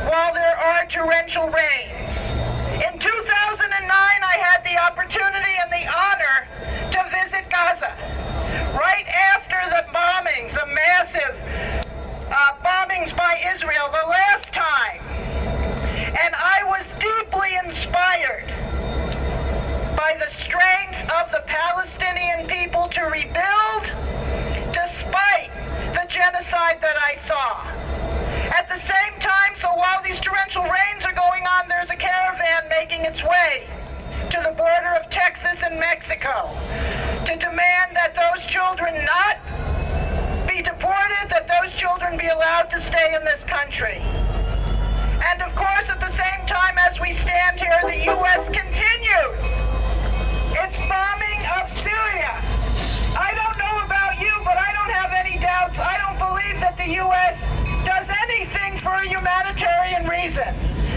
while there are torrential rains. In 2009, I had the opportunity and the honor to visit Gaza. Right after the bombings, the massive bombings by Israel the last time. And I was deeply inspired by the strength of the Palestinian people to rebuild despite the genocide that I saw. At the same time, so while these torrential rains are going on, there's a caravan making its way to the border of Texas and Mexico to demand that those children not be deported, that those children be allowed to stay in this country. And of course, at the same time as we stand here, the U.S. continues its bombing of Syria. I don't know about you, but I don't have any doubts. I don't believe that the U.S. does anything for a humanitarian reason.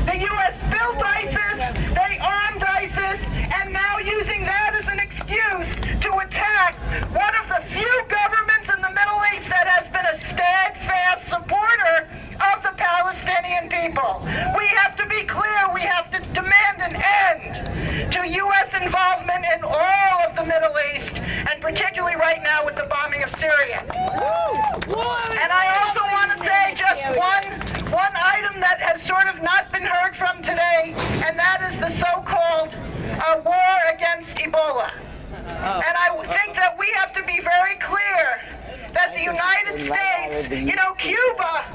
The U.S. built ISIS, they armed ISIS, and now using that as an excuse to attack one of the few governments in the Middle East that has been a steadfast supporter of the Palestinian people. We have to be clear, we have to demand an end to U.S. involvement in all of the Middle East, and particularly right now with the bombing of Syria. And I also want to say just one item that has sort of not been heard from today, and that is the so-called war against Ebola. And I think that we have to be very clear that the United States, Cuba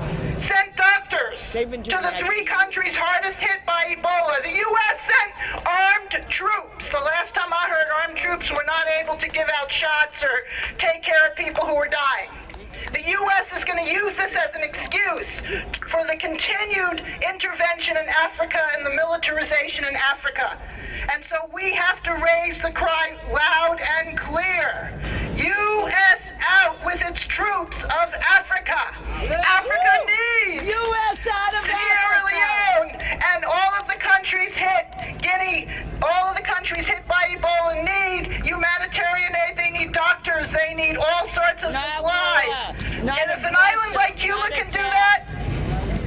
sent doctors to the 3 countries hardest hit by Ebola. The U.S. sent armed troops. The last time I heard, armed troops were not able to give out shots or take care of people who were dying. The U.S. is going to use this as an excuse for the continued intervention in Africa and the militarization in Africa. And so we have to raise the cry loud and clear. U.S. out with its troops of Africa. Africa needs U.S. out of Sierra Leone and all of the countries hit, Guinea, all of the countries hit by Ebola need humanitarian aid. They need doctors. They need all sorts of supplies. And if an island like Cuba can do that,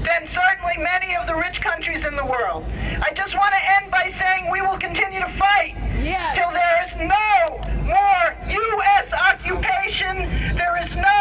then certainly many of the rich countries in the world. I just want to end by saying we will continue to fight till there is no more U.S. occupation. There is no